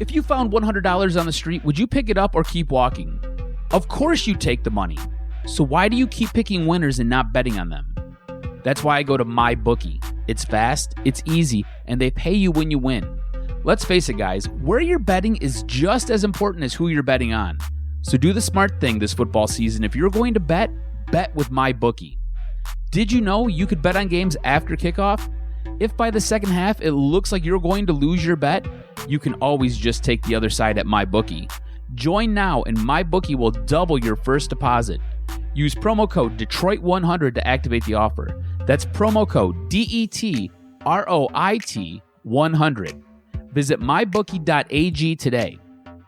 If you found $100 on the street, would you pick it up or keep walking? Of course you take the money. So why do you keep picking winners and not betting on them? That's why I go to MyBookie. It's fast, it's easy, and they pay you when you win. Let's face it, guys, where you're betting is just as important as who you're betting on. So do the smart thing this football season. If you're going to bet with MyBookie. Did you know you could bet on games after kickoff? If by the second half it looks like you're going to lose your bet, you can always just take the other side at MyBookie. Join now and MyBookie will double your first deposit. Use promo code Detroit100 to activate the offer. That's promo code DETROIT100. Visit mybookie.ag today.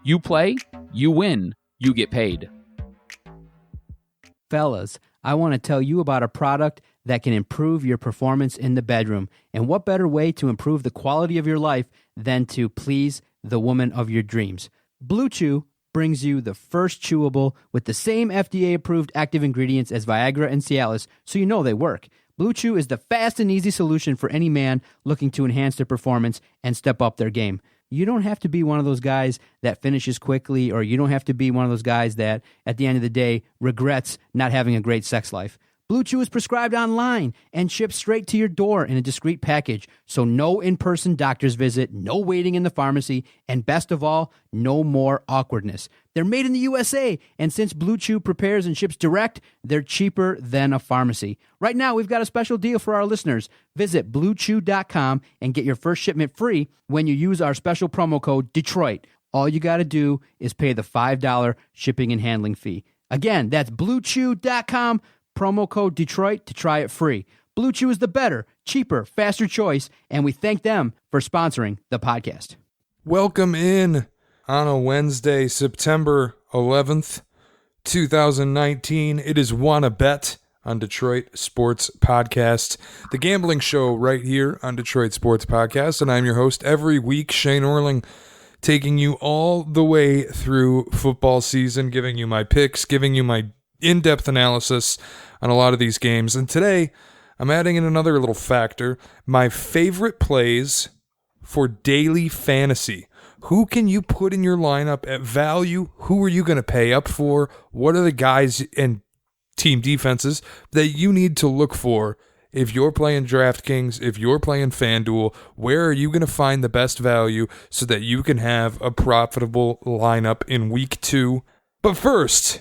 You play, you win, you get paid. Fellas, I want to tell you about a product that can improve your performance in the bedroom. And what better way to improve the quality of your life than to please the woman of your dreams? Blue Chew brings you the first chewable with the same FDA-approved active ingredients as Viagra and Cialis, so you know they work. Blue Chew is the fast and easy solution for any man looking to enhance their performance and step up their game. You don't have to be one of those guys that finishes quickly, or you don't have to be one of those guys that, at the end of the day, regrets not having a great sex life. Blue Chew is prescribed online and shipped straight to your door in a discreet package, so no in-person doctor's visit, no waiting in the pharmacy, and best of all, no more awkwardness. They're made in the USA, and since Blue Chew prepares and ships direct, they're cheaper than a pharmacy. Right now, we've got a special deal for our listeners. Visit BlueChew.com and get your first shipment free when you use our special promo code DETROIT. All you got to do is pay the $5 shipping and handling fee. Again, that's BlueChew.com. Promo code Detroit to try it free. Blue Chew is the better, cheaper, faster choice, and we thank them for sponsoring the podcast. Welcome in on a Wednesday, September 11th, 2019. It is Wanna Bet on Detroit Sports Podcast, the gambling show right here on Detroit Sports Podcast, and I'm your host every week, Shane Orling, taking you all the way through football season, giving you my picks, giving you my in-depth analysis on a lot of these games. And today, I'm adding in another little factor, my favorite plays for daily fantasy. Who can you put in your lineup at value? Who are you going to pay up for? What are the guys and team defenses that you need to look for if you're playing DraftKings, if you're playing FanDuel? Where are you going to find the best value so that you can have a profitable lineup in week 2? But first,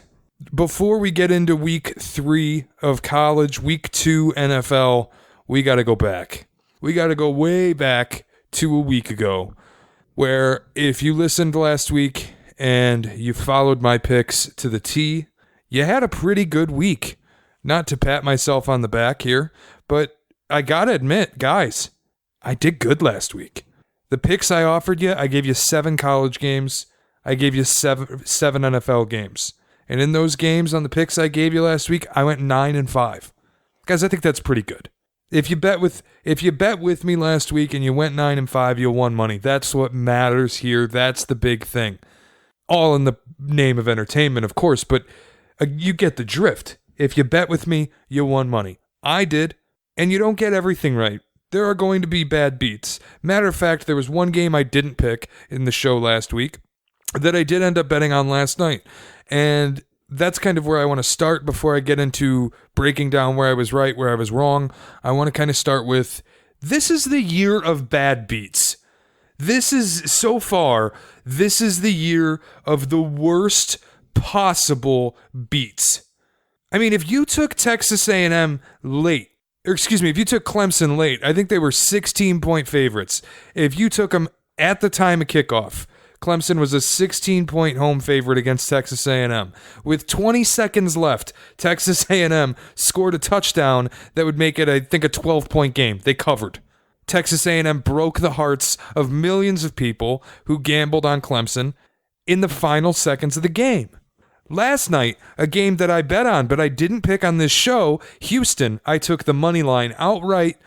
before we get into week 3 of college, week 2 NFL, we got to go back. We got to go way back to a week ago, where if you listened last week and you followed my picks to the T, you had a pretty good week. Not to pat myself on the back here, but I got to admit, guys, I did good last week. The picks I offered you, I gave you 7 college games. I gave you seven NFL games. And in those games on the picks I gave you last week, I went 9-5. Guys, I think that's pretty good. If you bet with me last week and you went 9-5, you won money. That's what matters here. That's the big thing. All in the name of entertainment, of course, but you get the drift. If you bet with me, you won money. I did, and you don't get everything right. There are going to be bad beats. Matter of fact, there was one game I didn't pick in the show last week that I did end up betting on last night. And that's kind of where I want to start before I get into breaking down where I was right, where I was wrong. I want to kind of start with, this is the year of bad beats. This is the year of the worst possible beats. I mean, if you took Texas A&M late, if you took Clemson late, I think they were 16-point favorites. If you took them at the time of kickoff, Clemson was a 16-point home favorite against Texas A&M. With 20 seconds left, Texas A&M scored a touchdown that would make it, I think, a 12-point game. They covered. Texas A&M broke the hearts of millions of people who gambled on Clemson in the final seconds of the game. Last night, a game that I bet on, but I didn't pick on this show, Houston, I took the money line outright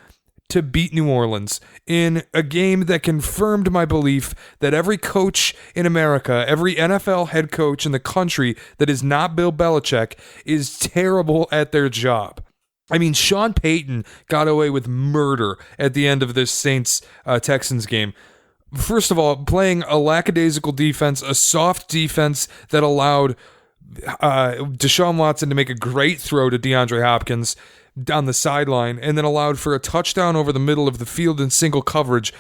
to beat New Orleans in a game that confirmed my belief that every coach in America, every NFL head coach in the country that is not Bill Belichick is terrible at their job. I mean, Sean Payton got away with murder at the end of this Saints-Texans game. first of all, playing a lackadaisical defense, a soft defense that allowed Deshaun Watson to make a great throw to DeAndre Hopkins down the sideline, and then allowed for a touchdown over the middle of the field in single coverage,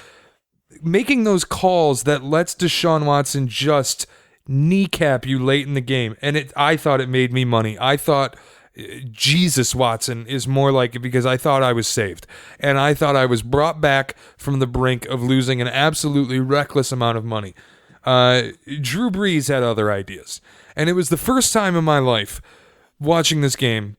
making those calls that lets Deshaun Watson just kneecap you late in the game. And I thought it made me money. I thought Jesus Watson is more like it, because I thought I was saved. And I thought I was brought back from the brink of losing an absolutely reckless amount of money. Drew Brees had other ideas. And it was the first time in my life watching this game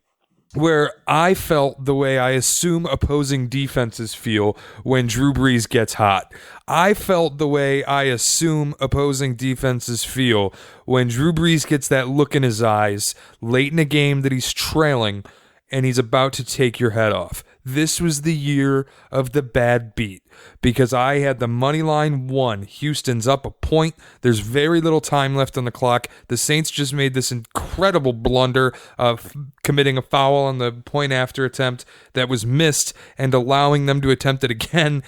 where I felt the way I assume opposing defenses feel when Drew Brees gets hot. I felt the way I assume opposing defenses feel when Drew Brees gets that look in his eyes late in a game that he's trailing and he's about to take your head off. This was the year of the bad beat, because I had the money line 1. Houston's up a point. There's very little time left on the clock. The Saints just made this incredible blunder of committing a foul on the point after attempt that was missed and allowing them to attempt it again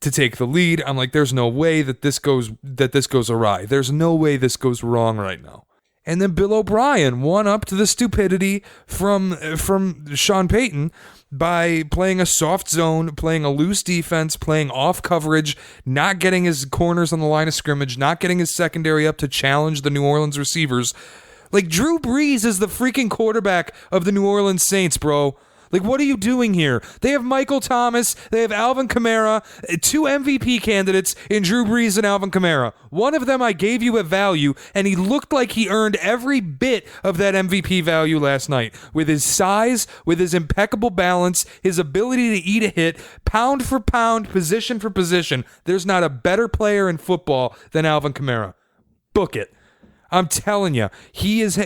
to take the lead. I'm like, there's no way that this goes awry. There's no way this goes wrong right now. And then Bill O'Brien won up to the stupidity from Sean Payton by playing a soft zone, playing a loose defense, playing off coverage, not getting his corners on the line of scrimmage, not getting his secondary up to challenge the New Orleans receivers. Like, Drew Brees is the freaking quarterback of the New Orleans Saints, bro. Like, what are you doing here? They have Michael Thomas. They have Alvin Kamara. 2 MVP candidates in Drew Brees and Alvin Kamara. One of them I gave you a value, and he looked like he earned every bit of that MVP value last night. With his size, with his impeccable balance, his ability to eat a hit, pound for pound, position for position. There's not a better player in football than Alvin Kamara. Book it. I'm telling you, he has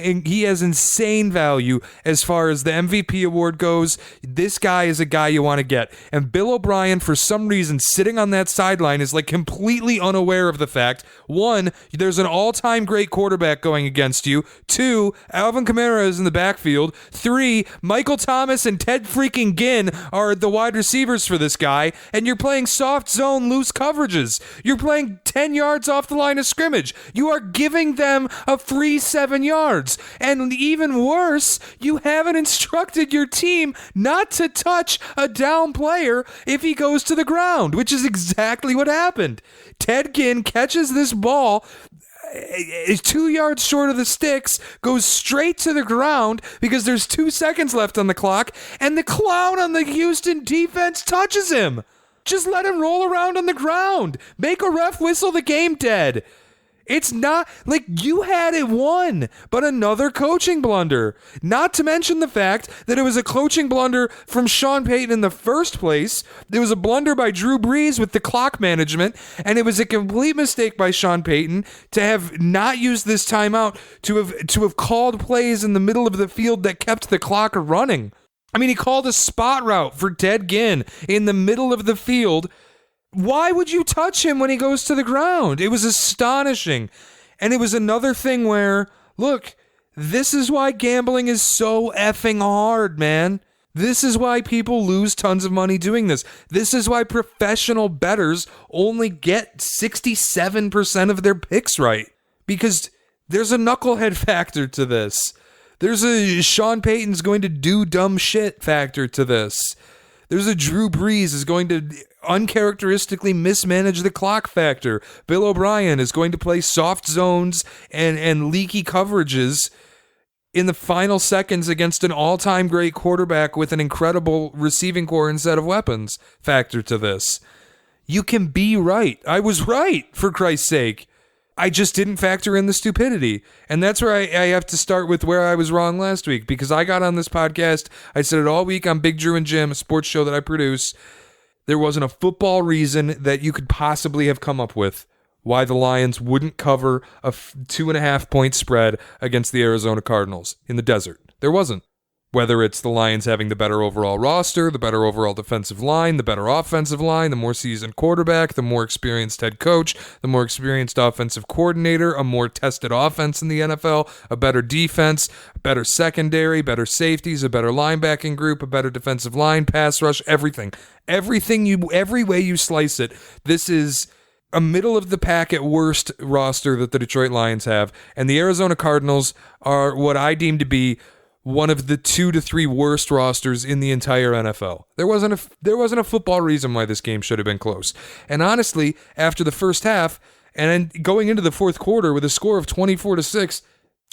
insane value as far as the MVP award goes. This guy is a guy you want to get. And Bill O'Brien, for some reason, sitting on that sideline, is like completely unaware of the fact, 1, there's an all-time great quarterback going against you. 2, Alvin Kamara is in the backfield. 3, Michael Thomas and Ted freaking Ginn are the wide receivers for this guy. And you're playing soft zone loose coverages. You're playing 10 yards off the line of scrimmage. You are giving them a free 7 yards. And even worse, you haven't instructed your team not to touch a down player if he goes to the ground, which is exactly what happened. Ted Ginn catches this ball, is 2 yards short of the sticks, goes straight to the ground because there's 2 seconds left on the clock, and the clown on the Houston defense touches him. Just let him roll around on the ground. Make a ref whistle the game dead. It's not like you had it won, but another coaching blunder. Not to mention the fact that it was a coaching blunder from Sean Payton in the first place. It was a blunder by Drew Brees with the clock management, and it was a complete mistake by Sean Payton to have not used this timeout to have called plays in the middle of the field that kept the clock running. I mean, he called a spot route for Ted Ginn in the middle of the field. Why would you touch him when he goes to the ground? It was astonishing. And it was another thing where, look, this is why gambling is so effing hard, man. This is why people lose tons of money doing this. This is why professional bettors only get 67% of their picks right. Because there's a knucklehead factor to this. There's a Sean Payton's going to do dumb shit factor to this. There's a Drew Brees is going to uncharacteristically mismanage the clock factor. Bill O'Brien is going to play soft zones and leaky coverages in the final seconds against an all-time great quarterback with an incredible receiving core and set of weapons factor to this. You can be right. I was right, for Christ's sake. I just didn't factor in the stupidity. And that's where I have to start with where I was wrong last week, because I got on this podcast, I said it all week on Big Drew and Jim, a sports show that I produce. There wasn't a football reason that you could possibly have come up with why the Lions wouldn't cover a 2.5 point spread against the Arizona Cardinals in the desert. There wasn't. Whether it's the Lions having the better overall roster, the better overall defensive line, the better offensive line, the more seasoned quarterback, the more experienced head coach, the more experienced offensive coordinator, a more tested offense in the NFL, a better defense, a better secondary, better safeties, a better linebacking group, a better defensive line, pass rush, everything. Every way you slice it, this is a middle of the pack at worst roster that the Detroit Lions have, and the Arizona Cardinals are what I deem to be one of the 2 to 3 worst rosters in the entire NFL. There wasn't a football reason why this game should have been close. And honestly, after the first half and then going into the fourth quarter with a score of 24-6,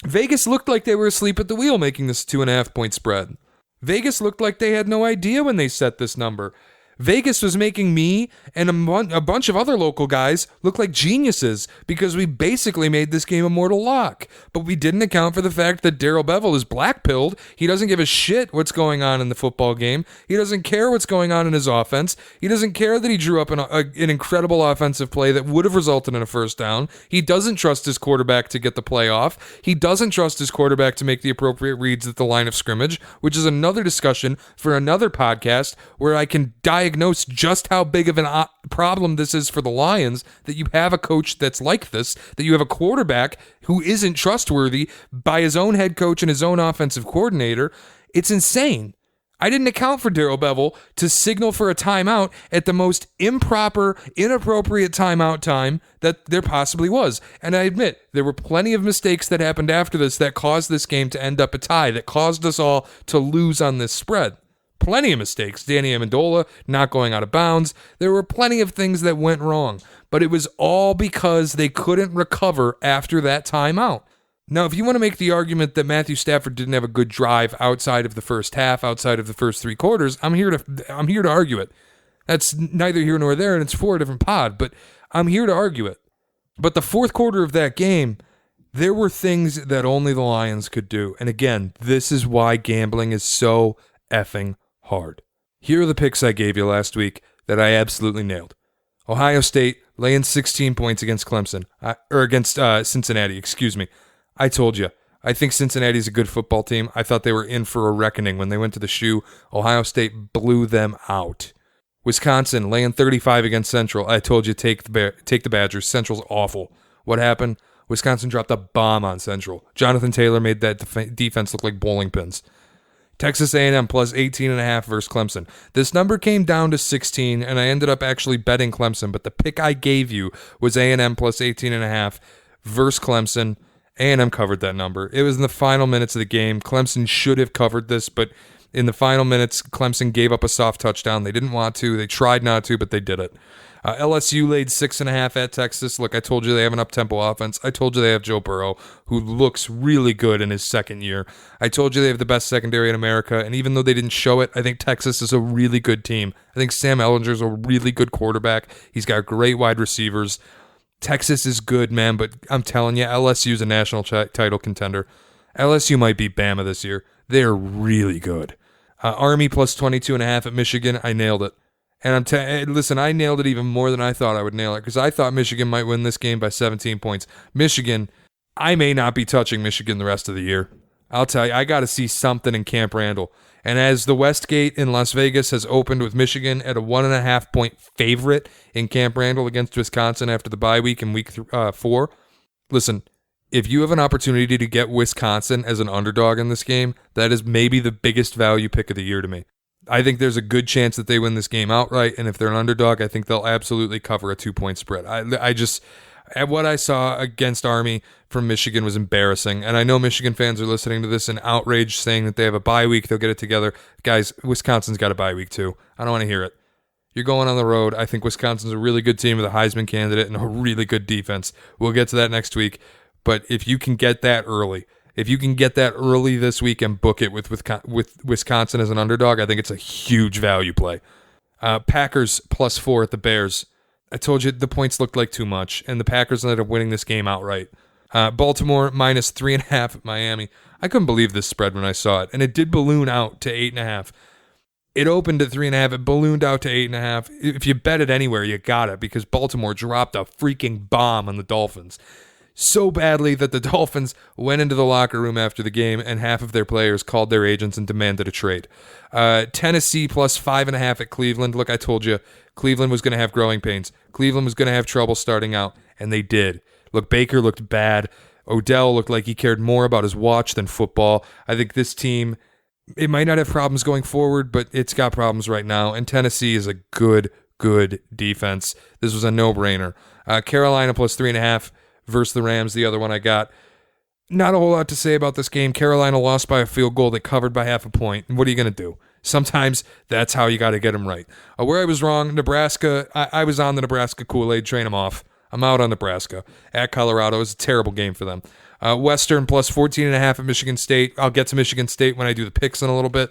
Vegas looked like they were asleep at the wheel making this 2.5-point spread. Vegas looked like they had no idea when they set this number. Vegas was making me and a bunch of other local guys look like geniuses because we basically made this game a mortal lock. But we didn't account for the fact that Darrell Bevell is black-pilled. He doesn't give a shit what's going on in the football game. He doesn't care what's going on in his offense. He doesn't care that he drew up an incredible offensive play that would have resulted in a first down. He doesn't trust his quarterback to get the play off. He doesn't trust his quarterback to make the appropriate reads at the line of scrimmage, which is another discussion for another podcast where I can diagnose just how big of a problem this is for the Lions, that you have a coach that's like this, that you have a quarterback who isn't trustworthy by his own head coach and his own offensive coordinator. It's insane. I didn't account for Darrell Bevell to signal for a timeout at the most improper, inappropriate timeout time that there possibly was. And I admit, there were plenty of mistakes that happened after this that caused this game to end up a tie, that caused us all to lose on this spread. Plenty of mistakes. Danny Amendola not going out of bounds. There were plenty of things that went wrong, but it was all because they couldn't recover after that timeout. Now, if you want to make the argument that Matthew Stafford didn't have a good drive outside of the first half, outside of the first 3 quarters, I'm here to argue it. That's neither here nor there, and it's for a different pod, but I'm here to argue it. But the fourth quarter of that game, there were things that only the Lions could do. And again, this is why gambling is so effing hard. Here are the picks I gave you last week that I absolutely nailed. Ohio State laying 16 points against Clemson, against Cincinnati, excuse me. I told you, I think Cincinnati's a good football team. I thought they were in for a reckoning when they went to the shoe. Ohio State blew them out. Wisconsin laying 35 against Central. I told you, take the Badgers. Central's awful. What happened? Wisconsin dropped a bomb on Central. Jonathan Taylor made that defense look like bowling pins. Texas A&M plus 18.5 versus Clemson. This number came down to 16, and I ended up actually betting Clemson, but the pick I gave you was A&M plus 18.5 versus Clemson. A&M covered that number. It was in the final minutes of the game. Clemson should have covered this, but in the final minutes, Clemson gave up a soft touchdown. They didn't want to. They tried not to, but they did it. LSU laid 6.5 at Texas. Look, I told you they have an up-tempo offense. I told you they have Joe Burrow, who looks really good in his second year. I told you they have the best secondary in America, and even though they didn't show it, I think Texas is a really good team. I think Sam Ehlinger's a really good quarterback. He's got great wide receivers. Texas is good, man, but I'm telling you, LSU's a national title contender. LSU might beat Bama this year. They're really good. Army plus 22.5 at Michigan. I nailed it. And listen, I nailed it even more than I thought I would nail it because I thought Michigan might win this game by 17 points. Michigan, I may not be touching Michigan the rest of the year. I'll tell you, I got to see something in Camp Randall. And as the Westgate in Las Vegas has opened with Michigan at a 1.5-point favorite in Camp Randall against Wisconsin after the bye week in week 4, listen, if you have an opportunity to get Wisconsin as an underdog in this game, that is maybe the biggest value pick of the year to me. I think there's a good chance that they win this game outright, and if they're an underdog, I think they'll absolutely cover a 2-point spread. What I saw against Army from Michigan was embarrassing, and I know Michigan fans are listening to this in outrage, saying that they have a bye week, they'll get it together. Guys, Wisconsin's got a bye week too. I don't want to hear it. You're going on the road. I think Wisconsin's a really good team with a Heisman candidate and a really good defense. We'll get to that next week, but if you can get that early, this week and book it with Wisconsin as an underdog, I think it's a huge value play. Packers plus 4 at the Bears. I told you the points looked like too much, and the Packers ended up winning this game outright. Baltimore minus 3.5 at Miami. I couldn't believe this spread when I saw it, and it did balloon out to 8.5. It opened at 3.5. It ballooned out to 8.5. If you bet it anywhere, you got it because Baltimore dropped a freaking bomb on the Dolphins. So badly that the Dolphins went into the locker room after the game and half of their players called their agents and demanded a trade. Tennessee plus 5.5 at Cleveland. Look, I told you, Cleveland was going to have growing pains. Cleveland was going to have trouble starting out, and they did. Look, Baker looked bad. Odell looked like he cared more about his watch than football. I think this team, it might not have problems going forward, but it's got problems right now, and Tennessee is a good good defense. This was a no-brainer. Carolina plus 3.5 versus the Rams, the other one I got. Not a whole lot to say about this game. Carolina lost by a field goal. They covered by half a point. What are you going to do? Sometimes that's how you got to get them right. Where I was wrong, Nebraska, I was on the Nebraska Kool-Aid, train them off. I'm out on Nebraska. At Colorado, it was a terrible game for them. Western plus 14.5 at Michigan State. I'll get to Michigan State when I do the picks in a little bit.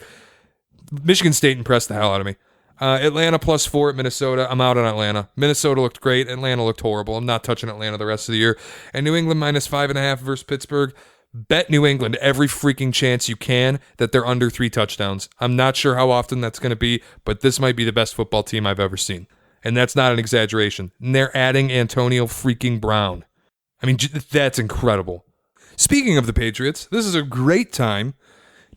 Michigan State impressed the hell out of me. Atlanta plus 4 at Minnesota. I'm out on Atlanta. Minnesota looked great. Atlanta looked horrible. I'm not touching Atlanta the rest of the year. And New England minus 5.5 versus Pittsburgh. Bet New England every freaking chance you can that they're under 3 touchdowns. I'm not sure how often that's going to be, but this might be the best football team I've ever seen. And that's not an exaggeration. And they're adding Antonio freaking Brown. I mean, that's incredible. Speaking of the Patriots, this is a great time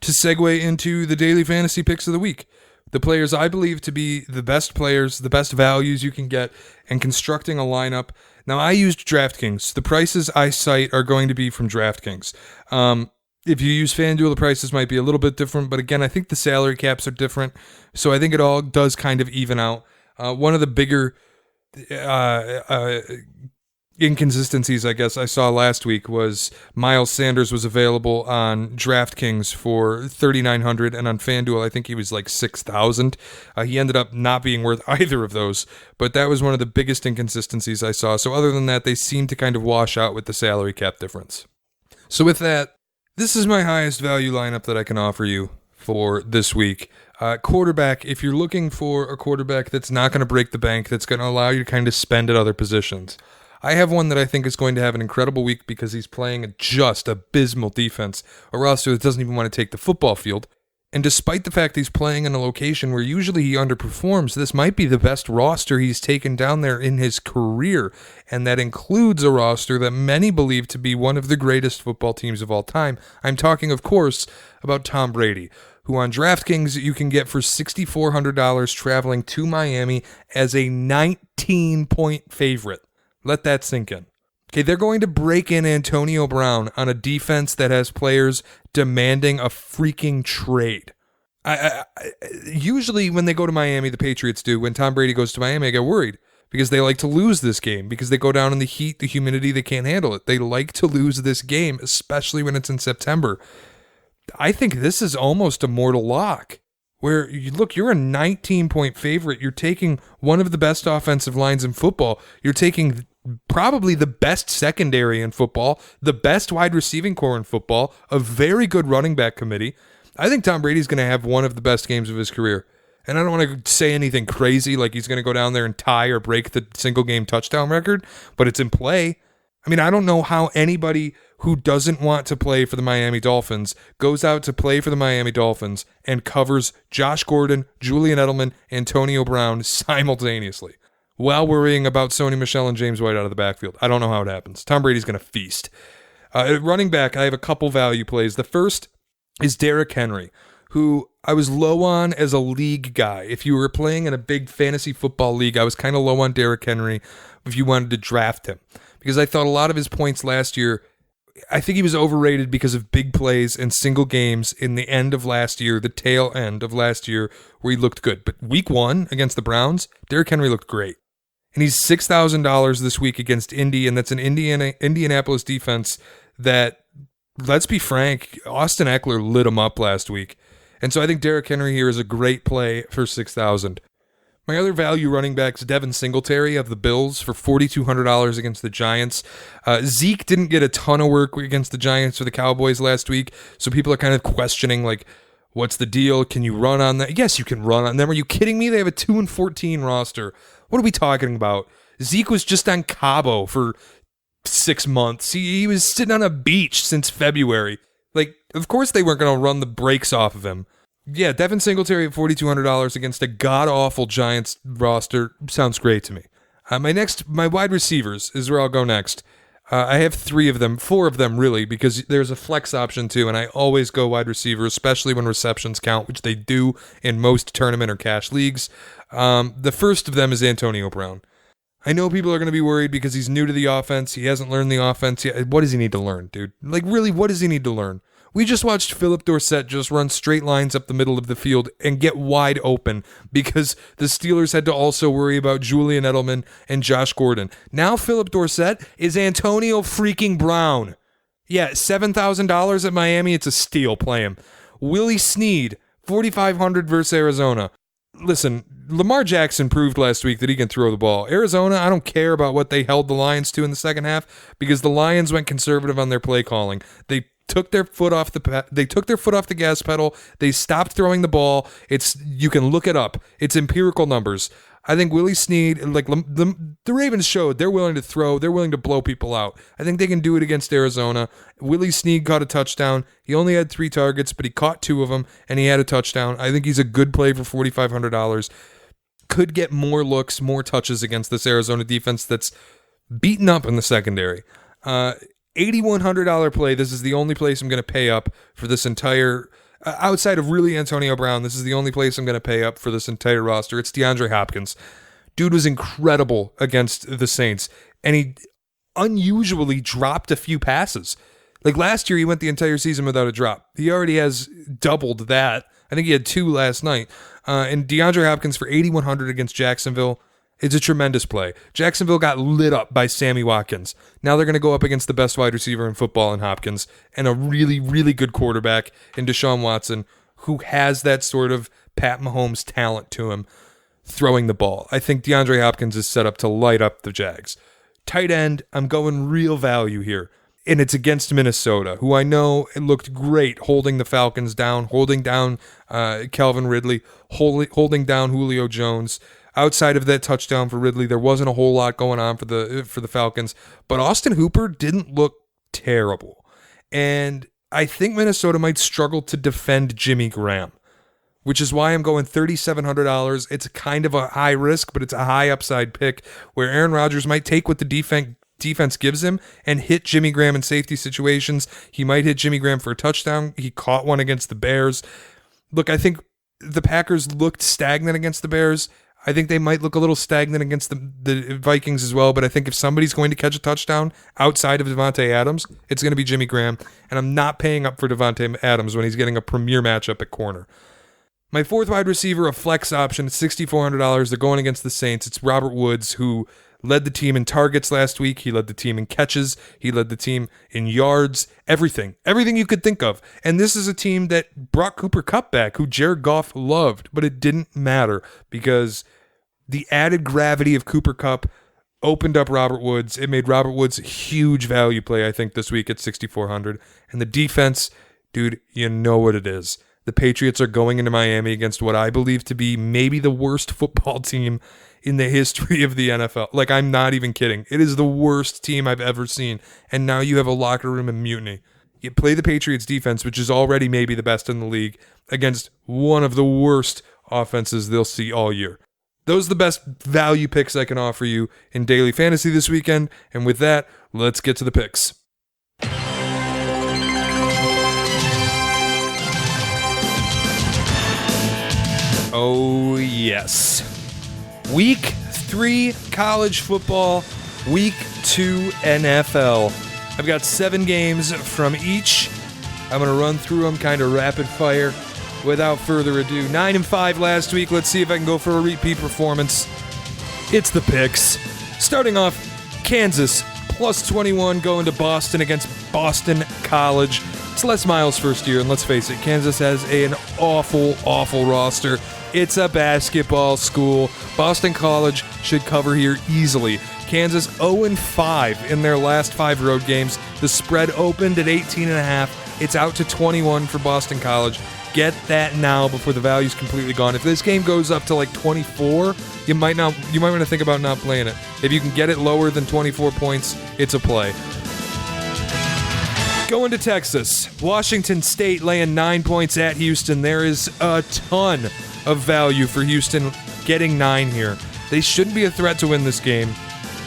to segue into the daily fantasy picks of the week. The players I believe to be the best players, the best values you can get, and constructing a lineup. Now, I used DraftKings. The prices I cite are going to be from DraftKings. If you use FanDuel, the prices might be a little bit different, but again, I think the salary caps are different, so I think it all does kind of even out. One of the bigger inconsistencies, I guess, I saw last week was Miles Sanders was available on DraftKings for $3,900, and on FanDuel, I think he was like $6,000. He ended up not being worth either of those, but that was one of the biggest inconsistencies I saw. So other than that, they seem to kind of wash out with the salary cap difference. So with that, this is my highest value lineup that I can offer you for this week. Quarterback, if you're looking for a quarterback that's not going to break the bank, that's going to allow you to kind of spend at other positions, I have one that I think is going to have an incredible week because he's playing a just abysmal defense, a roster that doesn't even want to take the football field. And despite the fact he's playing in a location where usually he underperforms, this might be the best roster he's taken down there in his career. And that includes a roster that many believe to be one of the greatest football teams of all time. I'm talking, of course, about Tom Brady, who on DraftKings you can get for $6,400 traveling to Miami as a 19-point favorite. Let that sink in. Okay, they're going to break in Antonio Brown on a defense that has players demanding a freaking trade. Usually when they go to Miami, the Patriots do, when Tom Brady goes to Miami, I get worried because they like to lose this game because they go down in the heat, the humidity, they can't handle it. They like to lose this game, especially when it's in September. I think this is almost a mortal lock. Where, you're a 19-point favorite. You're taking one of the best offensive lines in football. You're taking probably the best secondary in football, the best wide receiving core in football, a very good running back committee. I think Tom Brady's going to have one of the best games of his career. And I don't want to say anything crazy like he's going to go down there and tie or break the single-game touchdown record, but it's in play. I mean, I don't know how anybody who doesn't want to play for the Miami Dolphins goes out to play for the Miami Dolphins and covers Josh Gordon, Julian Edelman, Antonio Brown simultaneously while worrying about Sony Michel and James White out of the backfield. I don't know how it happens. Tom Brady's going to feast. At running back, I have a couple value plays. The first is Derrick Henry, who I was low on as a league guy. If you were playing in a big fantasy football league, I was kind of low on Derrick Henry if you wanted to draft him. Because I thought a lot of his points last year, I think he was overrated because of big plays and single games in the end of last year, the tail end of last year, where he looked good. But week 1 against the Browns, Derrick Henry looked great. And he's $6,000 this week against Indy, and that's an Indianapolis defense that, let's be frank, Austin Eckler lit him up last week. And so I think Derrick Henry here is a great play for $6,000. My other value running back is Devin Singletary of the Bills for $4,200 against the Giants. Zeke didn't get a ton of work against the Giants or the Cowboys last week, so people are kind of questioning, like, what's the deal? Can you run on that? Yes, you can run on them. Are you kidding me? They have a 2-14 roster. What are we talking about? Zeke was just on Cabo for 6 months. He was sitting on a beach since February. Like, of course they weren't going to run the brakes off of him. Yeah, Devin Singletary at $4,200 against a god-awful Giants roster sounds great to me. My wide receivers is where I'll go next. I have 4 of them really, because there's a flex option too, and I always go wide receiver, especially when receptions count, which they do in most tournament or cash leagues. The first of them is Antonio Brown. I know people are going to be worried because he's new to the offense. He hasn't learned the offense yet. What does he need to learn, dude? Like, really, what does he need to learn? We just watched Philip Dorsett just run straight lines up the middle of the field and get wide open because the Steelers had to also worry about Julian Edelman and Josh Gordon. Now Philip Dorsett is Antonio freaking Brown. Yeah, $7,000 at Miami, it's a steal. Play him. Willie Snead, 4,500 versus Arizona. Listen, Lamar Jackson proved last week that he can throw the ball. Arizona, I don't care about what they held the Lions to in the second half because the Lions went conservative on their play calling. They took their foot off the gas pedal. They stopped throwing the ball. You can look it up. It's empirical numbers. I think Willie Snead, like the Ravens showed, they're willing to throw. They're willing to blow people out. I think they can do it against Arizona. Willie Snead caught a touchdown. He only had 3 targets, but he caught 2 of them, and he had a touchdown. I think he's a good play for $4,500. Could get more looks, more touches against this Arizona defense that's beaten up in the secondary. $8,100 play. This is the only place I'm going to pay up for this entire... outside of really Antonio Brown, this is the only place I'm going to pay up for this entire roster. It's DeAndre Hopkins. Dude was incredible against the Saints, and he unusually dropped a few passes. Like last year, he went the entire season without a drop. He already has doubled that. I think he had 2 last night. And DeAndre Hopkins for $8,100 against Jacksonville. It's a tremendous play. Jacksonville got lit up by Sammy Watkins. Now they're going to go up against the best wide receiver in football in Hopkins and a really, really good quarterback in Deshaun Watson who has that sort of Pat Mahomes talent to him throwing the ball. I think DeAndre Hopkins is set up to light up the Jags. Tight end, I'm going real value here. And it's against Minnesota, who I know looked great holding the Falcons down, holding down Calvin Ridley, holding down Julio Jones. Outside of that touchdown for Ridley, there wasn't a whole lot going on for the Falcons, but Austin Hooper didn't look terrible. And I think Minnesota might struggle to defend Jimmy Graham, which is why I'm going $3,700. It's kind of a high risk, but it's a high upside pick where Aaron Rodgers might take what the defense gives him and hit Jimmy Graham in safety situations. He might hit Jimmy Graham for a touchdown. He caught one against the Bears. Look, I think the Packers looked stagnant against the Bears. I think they might look a little stagnant against the Vikings as well, but I think if somebody's going to catch a touchdown outside of Devontae Adams, it's going to be Jimmy Graham, and I'm not paying up for Devontae Adams when he's getting a premier matchup at corner. My 4th wide receiver, a flex option, $6,400. They're going against the Saints. It's Robert Woods, who led the team in targets last week. He led the team in catches. He led the team in yards. Everything you could think of. And this is a team that brought Cooper Kupp back, who Jared Goff loved, but it didn't matter because the added gravity of Cooper Kupp opened up Robert Woods. It made Robert Woods a huge value play, I think, this week at $6,400. And the defense, dude, you know what it is. The Patriots are going into Miami against what I believe to be maybe the worst football team in the history of the NFL. Like, I'm not even kidding. It is the worst team I've ever seen. And now you have a locker room in mutiny. You play the Patriots defense, which is already maybe the best in the league, against one of the worst offenses they'll see all year. Those are the best value picks I can offer you in daily fantasy this weekend. And with that, let's get to the picks. Oh, yes. Week 3 college football, Week 2 NFL. I've got 7 games from each. I'm going to run through them kind of rapid fire. Without further ado, 9-5 last week. Let's see if I can go for a repeat performance. It's the picks. Starting off, Kansas, plus 21 going to Boston against Boston College. It's Les Miles' first year, and let's face it, Kansas has an awful, awful roster. It's a basketball school. Boston College should cover here easily. Kansas 0-5 in their last 5 road games. The spread opened at 18.5. It's out to 21 for Boston College. Get that now before the value's completely gone. If this game goes up to like 24, you might want to think about not playing it. If you can get it lower than 24 points, it's a play. Going to Texas, Washington State laying 9 points at Houston. There is a ton of value for Houston getting 9 here. They shouldn't be a threat to win this game.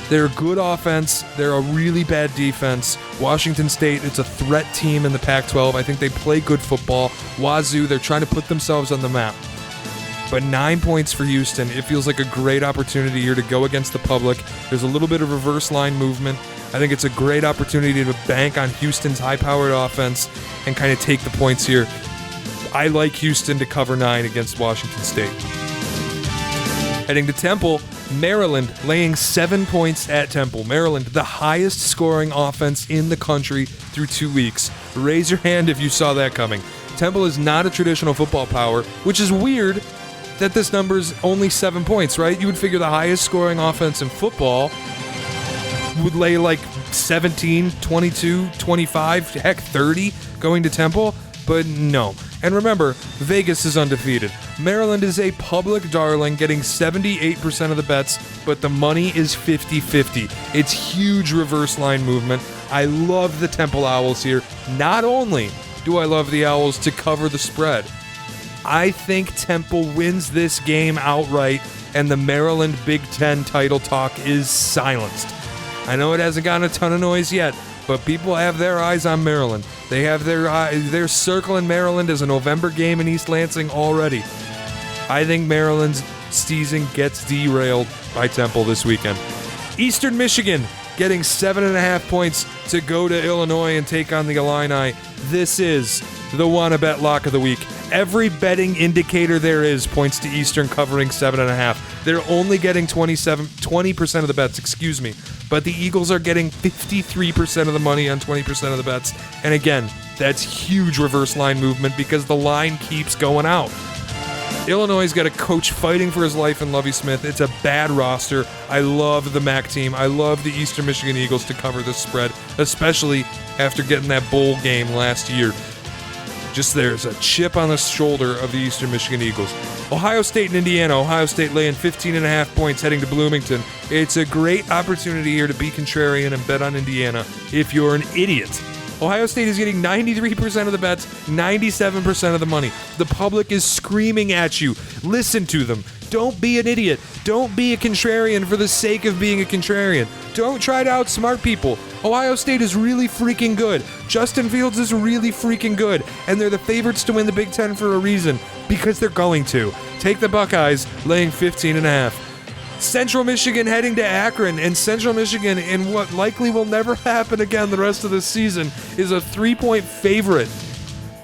They're a good offense. They're a really bad defense. Washington State, it's a threat team in the Pac-12. I think they play good football. Wazoo, they're trying to put themselves on the map. But 9 points for Houston. It feels like a great opportunity here to go against the public. There's a little bit of reverse line movement. I think it's a great opportunity to bank on Houston's high-powered offense and kind of take the points here. I like Houston to cover 9 against Washington State. Heading to Temple, Maryland laying 7 points at Temple. Maryland, the highest scoring offense in the country through 2 weeks. Raise your hand if you saw that coming. Temple is not a traditional football power, which is weird that this number is only 7 points, right? You would figure the highest scoring offense in football would lay like 17, 22, 25, heck 30 going to Temple, but no. And remember, Vegas is undefeated. Maryland is a public darling, getting 78% of the bets, but the money is 50-50. It's huge reverse line movement. I love the Temple Owls here. Not only do I love the Owls to cover the spread, I think Temple wins this game outright, and the Maryland Big Ten title talk is silenced. I know it hasn't gotten a ton of noise yet, but people have their eyes on Maryland. They have they're circling Maryland as a November game in East Lansing already. I think Maryland's season gets derailed by Temple this weekend. Eastern Michigan getting 7.5 points to go to Illinois and take on the Illini. This is the Wanna Bet Lock of the Week. Every betting indicator there is points to Eastern covering 7.5. They're only getting 20% of the bets, but the Eagles are getting 53% of the money on 20% of the bets. And again, that's huge reverse line movement because the line keeps going out. Illinois' got a coach fighting for his life in Lovie Smith. It's a bad roster. I love the MAC team. I love the Eastern Michigan Eagles to cover this spread, especially after getting that bowl game last year. Just there's a chip on the shoulder of the Eastern Michigan Eagles. Ohio State and Indiana. Ohio State laying 15.5 points heading to Bloomington. It's a great opportunity here to be contrarian and bet on Indiana if you're an idiot. Ohio State is getting 93% of the bets, 97% of the money. The public is screaming at you. Listen to them. Don't be an idiot. Don't be a contrarian for the sake of being a contrarian. Don't try to outsmart people. Ohio State is really freaking good. Justin Fields is really freaking good. And they're the favorites to win the Big Ten for a reason, because they're going to. Take the Buckeyes, laying 15.5. Central Michigan heading to Akron, and Central Michigan, in what likely will never happen again the rest of the season, is a 3-point favorite.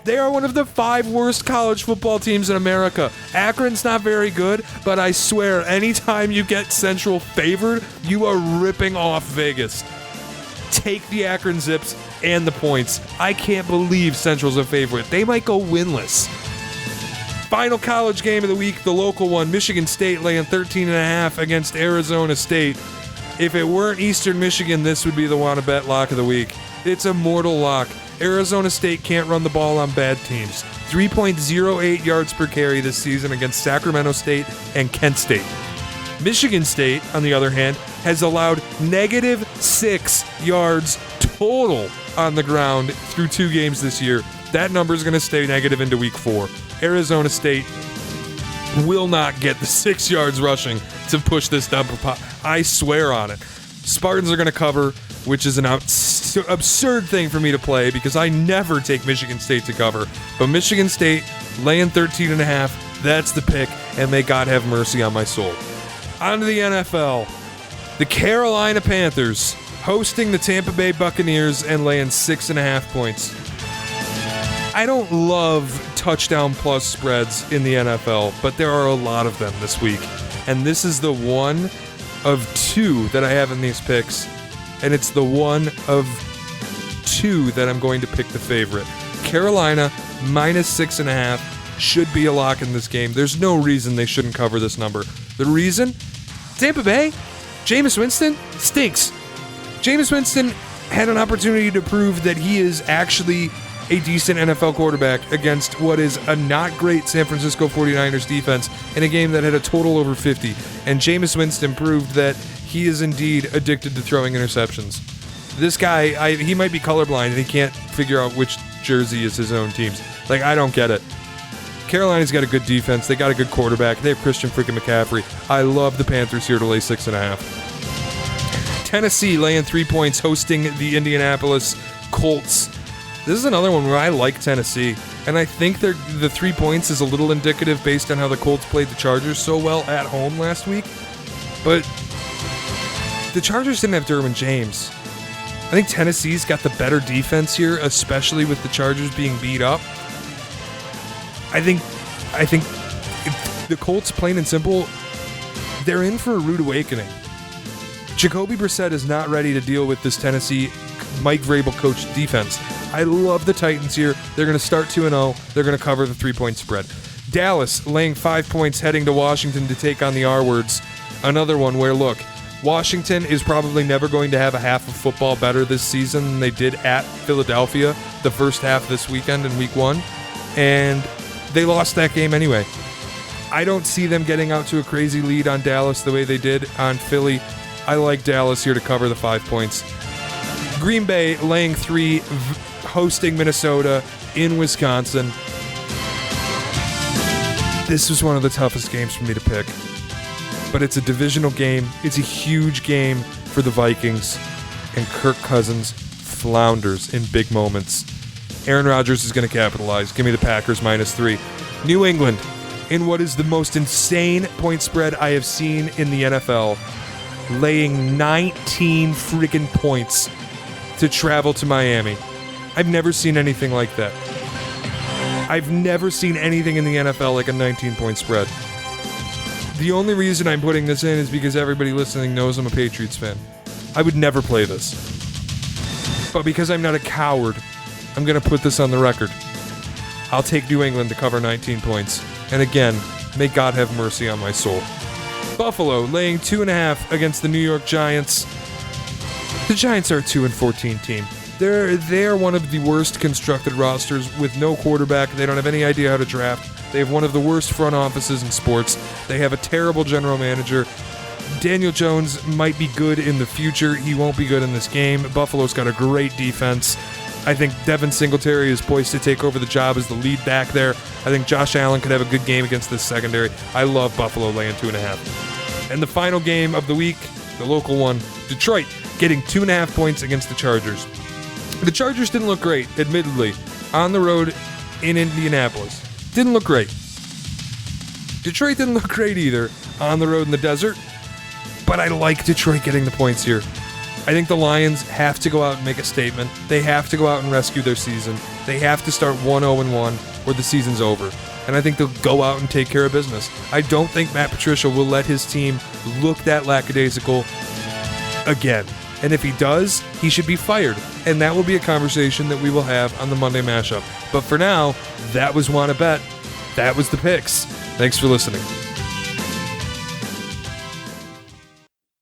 They are one of the 5 worst college football teams in America. Akron's not very good, but I swear, anytime you get Central favored, you are ripping off Vegas. Take the Akron Zips and the points. I can't believe Central's a favorite. They might go winless. Final college game of the week, the local one, Michigan State laying 13.5 against Arizona State. If it weren't Eastern Michigan, this would be the Wanna Bet Lock of the week. It's a mortal lock. Arizona State can't run the ball on bad teams. 3.08 yards per carry this season against Sacramento State and Kent State. Michigan State, on the other hand, has allowed -6 yards total on the ground through 2 games this year. That number is going to stay negative into week 4. Arizona State will not get the 6 yards rushing to push this number. I swear on it. Spartans are going to cover, which is an absurd thing for me to play because I never take Michigan State to cover. But Michigan State laying 13.5, that's the pick, and may God have mercy on my soul. On to the NFL. The Carolina Panthers hosting the Tampa Bay Buccaneers and laying 6.5 points. I don't love touchdown plus spreads in the NFL, but there are a lot of them this week. And this is the one of 2 that I have in these picks. And it's the one of 2 that I'm going to pick the favorite. Carolina, -6.5, should be a lock in this game. There's no reason they shouldn't cover this number. The reason? Tampa Bay, Jameis Winston stinks. Jameis Winston had an opportunity to prove that he is actually a decent NFL quarterback against what is a not great San Francisco 49ers defense in a game that had a total over 50. And Jameis Winston proved that he is indeed addicted to throwing interceptions. This guy, he might be colorblind and he can't figure out which jersey is his own team's. Like, I don't get it. Carolina's got a good defense. They got a good quarterback. They have Christian freaking McCaffrey. I love the Panthers here to lay 6.5. Tennessee laying 3 points, hosting the Indianapolis Colts. This is another one where I like Tennessee, and I think the 3 points is a little indicative based on how the Colts played the Chargers so well at home last week. But the Chargers didn't have Derwin James. I think Tennessee's got the better defense here, especially with the Chargers being beat up. I think the Colts, plain and simple, they're in for a rude awakening. Jacoby Brissett is not ready to deal with this Tennessee Mike Vrabel coached defense. I love the Titans here. They're going to start 2-0. They're going to cover the 3-point spread. Dallas laying 5 points, heading to Washington to take on the R-words. Another one where, look, Washington is probably never going to have a half of football better this season than they did at Philadelphia the first half this weekend in week 1. And they lost that game anyway. I don't see them getting out to a crazy lead on Dallas the way they did on Philly. I like Dallas here to cover the 5 points. Green Bay laying 3, hosting Minnesota in Wisconsin. This was one of the toughest games for me to pick. But it's a divisional game. It's a huge game for the Vikings. And Kirk Cousins flounders in big moments. Aaron Rodgers is going to capitalize. Give me the Packers -3. New England, in what is the most insane point spread I have seen in the NFL, laying 19 freaking points to travel to Miami. I've never seen anything like that. I've never seen anything in the NFL like a 19-point spread. The only reason I'm putting this in is because everybody listening knows I'm a Patriots fan. I would never play this. But because I'm not a coward, I'm going to put this on the record. I'll take New England to cover 19 points. And again, may God have mercy on my soul. Buffalo laying 2.5 against the New York Giants. The Giants are a 2-14 team. They're one of the worst constructed rosters with no quarterback. They don't have any idea how to draft. They have one of the worst front offices in sports. They have a terrible general manager. Daniel Jones might be good in the future. He won't be good in this game. Buffalo's got a great defense. I think Devin Singletary is poised to take over the job as the lead back there. I think Josh Allen could have a good game against this secondary. I love Buffalo laying 2.5. And the final game of the week, the local one, Detroit getting 2.5 points against the Chargers. The Chargers didn't look great, admittedly, on the road in Indianapolis. Didn't look great. Detroit didn't look great either on the road in the desert, but I like Detroit getting the points here. I think the Lions have to go out and make a statement. They have to go out and rescue their season. They have to start 1-0-1 or the season's over. And I think they'll go out and take care of business. I don't think Matt Patricia will let his team look that lackadaisical again. And if he does, he should be fired. And that will be a conversation that we will have on the Monday Mashup. But for now, that was Wanna Bet. That was the picks. Thanks for listening.